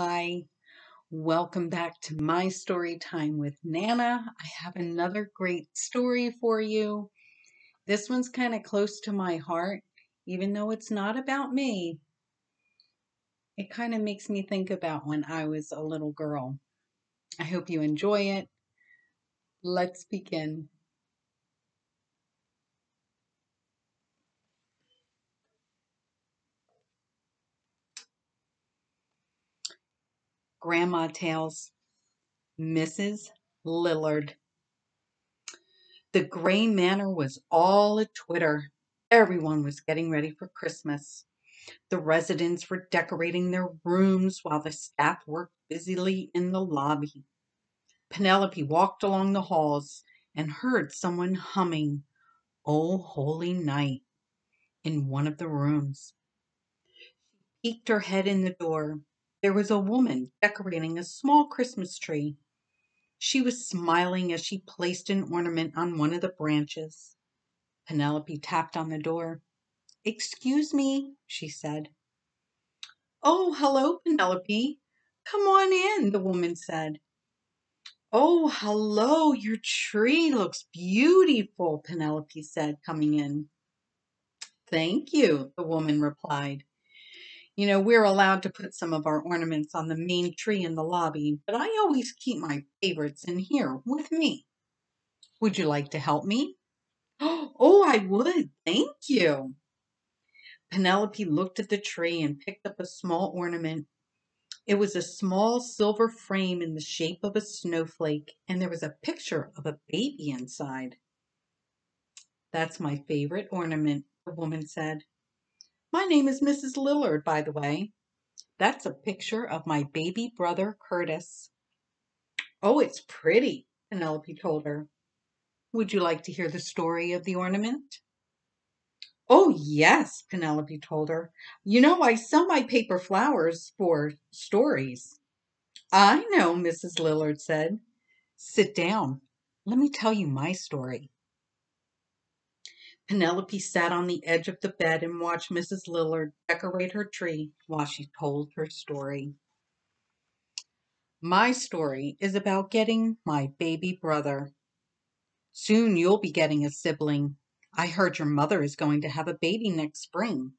Hi, welcome back to my story time with Nana. I have another great story for you. This one's kind of close to my heart, even though it's not about me. It kind of makes me think about when I was a little girl. I hope you enjoy it. Let's begin. Grandma Tales, Mrs. Lillard. The gray manor was all a twitter. Everyone was getting ready for Christmas. The residents were decorating their rooms while the staff worked busily in the lobby. Penelope walked along the halls and heard someone humming "O Holy Night" in one of the rooms. Peeked her head in the door. There was a woman decorating a small Christmas tree. She was smiling as she placed an ornament on one of the branches. Penelope tapped on the door. "Excuse me," she said. "Oh, hello, Penelope. Come on in," the woman said. "Oh, hello, your tree looks beautiful," Penelope said, coming in. "Thank you," the woman replied. We're allowed to put some of our ornaments on the main tree in the lobby, but I always keep my favorites in here with me. Would you like to help me?" "Oh, I would. Thank you." Penelope looked at the tree and picked up a small ornament. It was a small silver frame in the shape of a snowflake, and there was a picture of a baby inside. "That's my favorite ornament," the woman said. "My name is Mrs. Lillard, by the way. That's a picture of my baby brother, Curtis." "Oh, it's pretty," Penelope told her. "Would you like to hear the story of the ornament?" "Oh, yes," Penelope told her. I sell my paper flowers for stories." "I know," Mrs. Lillard said. "Sit down. Let me tell you my story." Penelope sat on the edge of the bed and watched Mrs. Lillard decorate her tree while she told her story. "My story is about getting my baby brother. Soon you'll be getting a sibling. I heard your mother is going to have a baby next spring.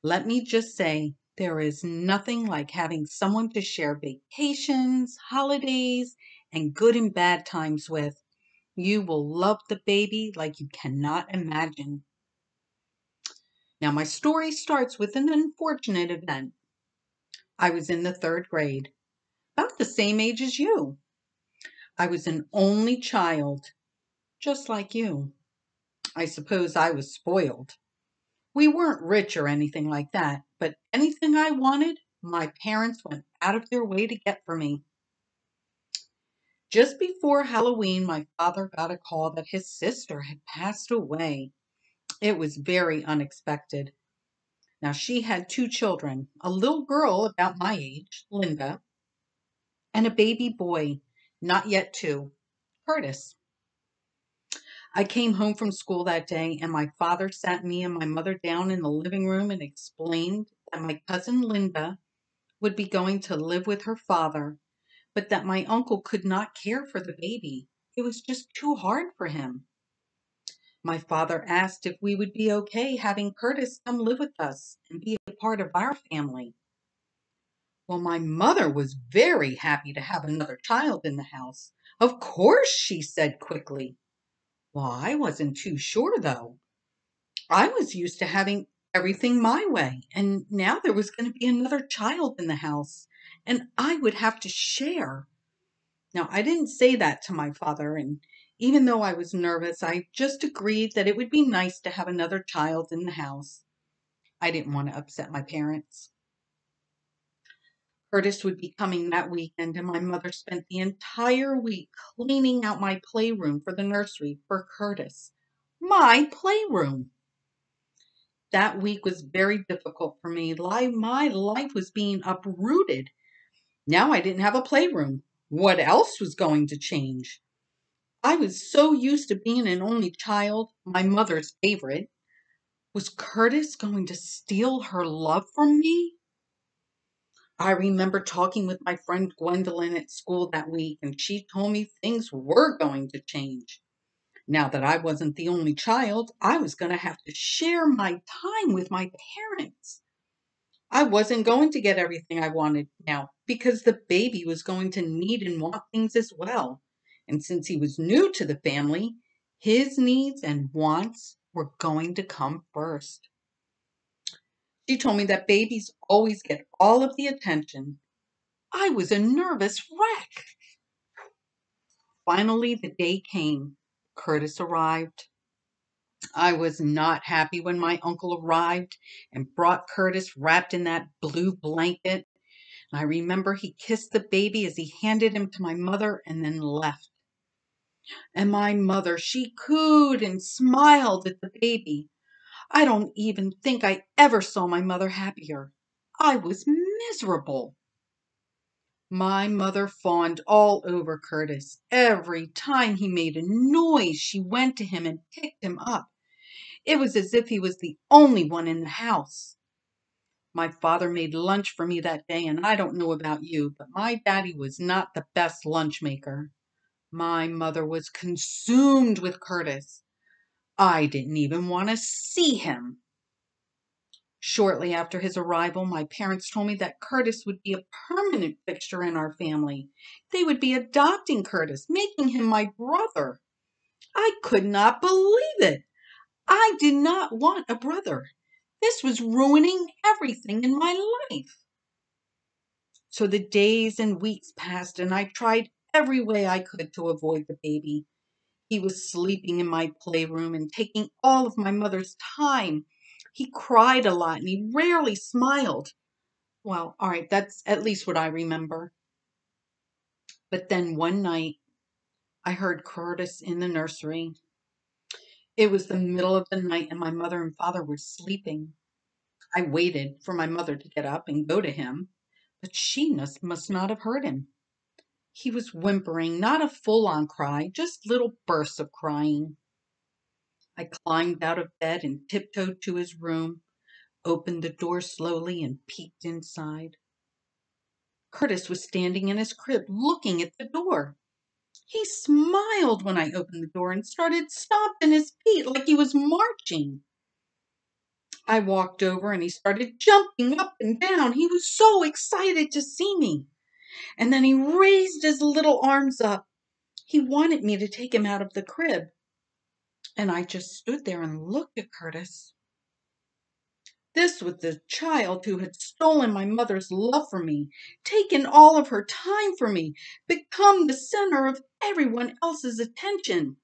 Let me just say, there is nothing like having someone to share vacations, holidays, and good and bad times with. You will love the baby like you cannot imagine." Now, my story starts with an unfortunate event. I was in the third grade, about the same age as you. I was an only child, just like you. I suppose I was spoiled. We weren't rich or anything like that, but anything I wanted, my parents went out of their way to get for me. Just before Halloween, my father got a call that his sister had passed away. It was very unexpected. Now, she had two children, a little girl about my age, Linda, and a baby boy, not yet two, Curtis. I came home from school that day, and my father sat me and my mother down in the living room and explained that my cousin Linda would be going to live with her father, but that my uncle could not care for the baby. It was just too hard for him. My father asked if we would be okay having Curtis come live with us and be a part of our family. Well, my mother was very happy to have another child in the house. "Of course," she said quickly. Well, I wasn't too sure, though. I was used to having everything my way, and now there was going to be another child in the house, and I would have to share. Now, I didn't say that to my father, and even though I was nervous, I just agreed that it would be nice to have another child in the house. I didn't want to upset my parents. Curtis would be coming that weekend, and my mother spent the entire week cleaning out my playroom for the nursery for Curtis. My playroom! That week was very difficult for me. My life was being uprooted. Now I didn't have a playroom. What else was going to change? I was so used to being an only child, my mother's favorite. Was Curtis going to steal her love from me? I remember talking with my friend Gwendolyn at school that week, and she told me things were going to change. Now that I wasn't the only child, I was going to have to share my time with my parents. I wasn't going to get everything I wanted now because the baby was going to need and want things as well. And since he was new to the family, his needs and wants were going to come first. She told me that babies always get all of the attention. I was a nervous wreck. Finally, the day came. Curtis arrived. I was not happy when my uncle arrived and brought Curtis wrapped in that blue blanket. I remember he kissed the baby as he handed him to my mother and then left. And my mother, she cooed and smiled at the baby. I don't even think I ever saw my mother happier. I was miserable. My mother fawned all over Curtis. Every time he made a noise, she went to him and picked him up. It was as if he was the only one in the house. My father made lunch for me that day, and I don't know about you, but my daddy was not the best lunch maker. My mother was consumed with Curtis. I didn't even want to see him. Shortly after his arrival, my parents told me that Curtis would be a permanent fixture in our family. They would be adopting Curtis, making him my brother. I could not believe it. I did not want a brother. This was ruining everything in my life. So the days and weeks passed, and I tried every way I could to avoid the baby. He was sleeping in my playroom and taking all of my mother's time. He cried a lot and he rarely smiled. Well, all right, that's at least what I remember. But then one night, I heard Curtis in the nursery. It was the middle of the night and my mother and father were sleeping. I waited for my mother to get up and go to him, but she must not have heard him. He was whimpering, not a full-on cry, just little bursts of crying. I climbed out of bed and tiptoed to his room, opened the door slowly, and peeked inside. Curtis was standing in his crib, looking at the door. He smiled when I opened the door and started stomping his feet like he was marching. I walked over and he started jumping up and down. He was so excited to see me. And then he raised his little arms up. He wanted me to take him out of the crib. And I just stood there and looked at Curtis. This was the child who had stolen my mother's love for me, taken all of her time for me, become the center of everyone else's attention.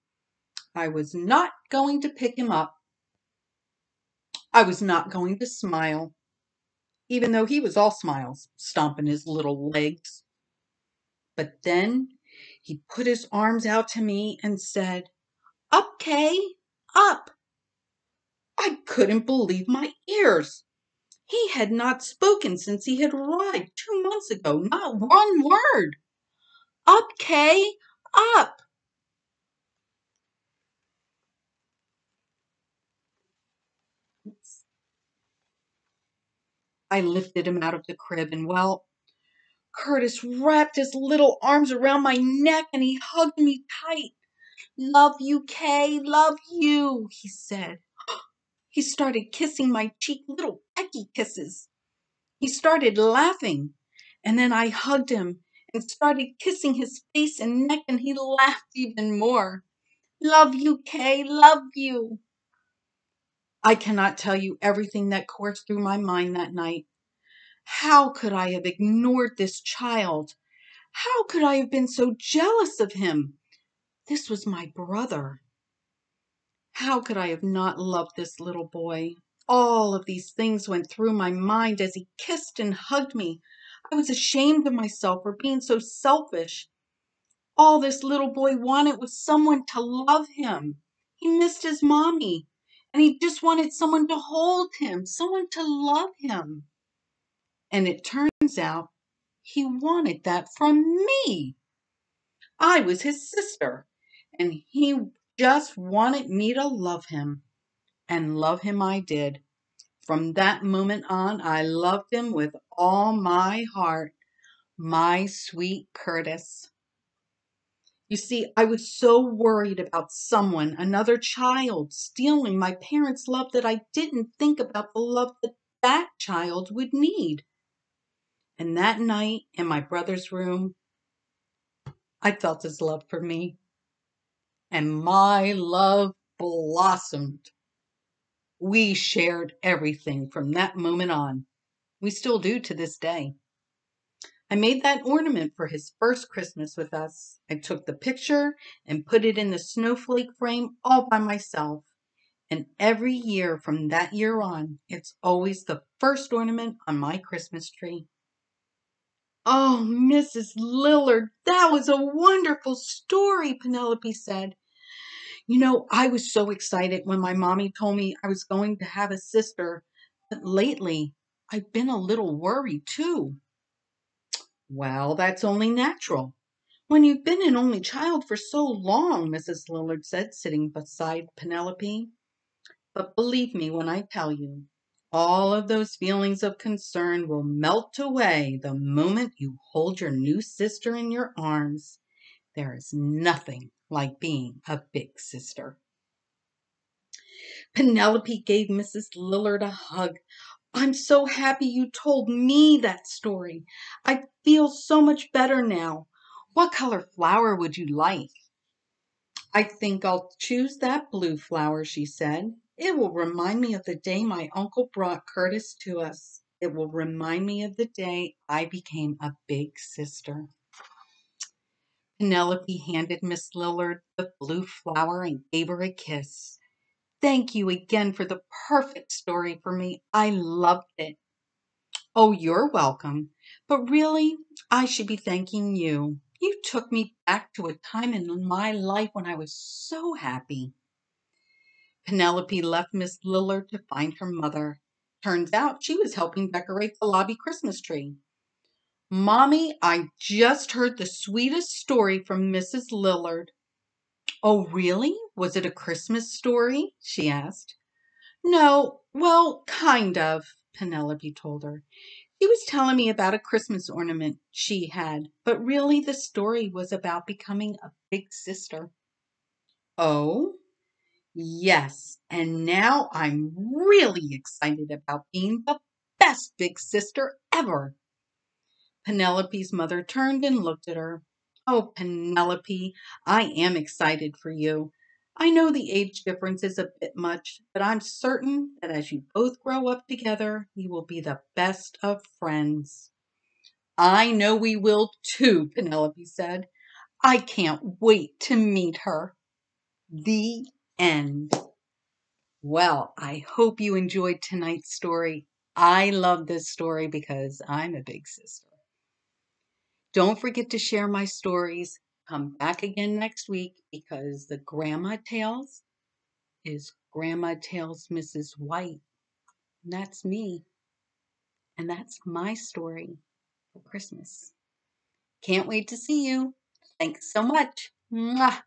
I was not going to pick him up. I was not going to smile, even though he was all smiles, stomping his little legs. But then he put his arms out to me and said, "Up, Kay, up." I couldn't believe my ears. He had not spoken since he had arrived 2 months ago, not one word. "Up, Kay, up." I lifted him out of the crib and, well, Curtis wrapped his little arms around my neck and he hugged me tight. "Love you, Kay, love you," he said. He started kissing my cheek, little pecky kisses. He started laughing, and then I hugged him and started kissing his face and neck, and he laughed even more. "Love you, Kay, love you." I cannot tell you everything that coursed through my mind that night. How could I have ignored this child? How could I have been so jealous of him? This was my brother. How could I have not loved this little boy? All of these things went through my mind as he kissed and hugged me. I was ashamed of myself for being so selfish. All this little boy wanted was someone to love him. He missed his mommy, and he just wanted someone to hold him, someone to love him. And it turns out he wanted that from me. I was his sister, and he just wanted me to love him. And love him I did. From that moment on, I loved him with all my heart, my sweet Curtis. You see, I was so worried about someone, another child, stealing my parents' love that I didn't think about the love that that child would need. And that night in my brother's room, I felt his love for me, and my love blossomed. We shared everything from that moment on. We still do to this day. I made that ornament for his first Christmas with us. I took the picture and put it in the snowflake frame all by myself. And every year from that year on, it's always the first ornament on my Christmas tree. Oh, Mrs. Lillard, that was a wonderful story, Penelope said. You know, I was so excited when my mommy told me I was going to have a sister, but lately I've been a little worried too. Well, that's only natural. When you've been an only child for so long, Mrs. Lillard said, sitting beside Penelope. But believe me when I tell you, all of those feelings of concern will melt away the moment you hold your new sister in your arms. There is nothing like being a big sister. Penelope gave Mrs. Lillard a hug. I'm so happy you told me that story. I feel so much better now. What color flower would you like? I think I'll choose that blue flower, she said. It will remind me of the day my uncle brought Curtis to us. It will remind me of the day I became a big sister. Penelope handed Miss Lillard the blue flower and gave her a kiss. Thank you again for the perfect story for me. I loved it. Oh, you're welcome. But really, I should be thanking you. You took me back to a time in my life when I was so happy. Penelope left Miss Lillard to find her mother. Turns out she was helping decorate the lobby Christmas tree. Mommy, I just heard the sweetest story from Mrs. Lillard. Oh, really? Was it a Christmas story? She asked. No, well, kind of, Penelope told her. She was telling me about a Christmas ornament she had, but really the story was about becoming a big sister. Oh? Yes, and now I'm really excited about being the best big sister ever. Penelope's mother turned and looked at her. Oh, Penelope, I am excited for you. I know the age difference is a bit much, but I'm certain that as you both grow up together, you will be the best of friends. I know we will too, Penelope said. I can't wait to meet her. The end. Well, I hope you enjoyed tonight's story. I love this story because I'm a big sister. Don't forget to share my stories. Come back again next week because the Grandma Tales is Grandma Tales Mrs. White. And that's me. And that's my story for Christmas. Can't wait to see you. Thanks so much. Mwah.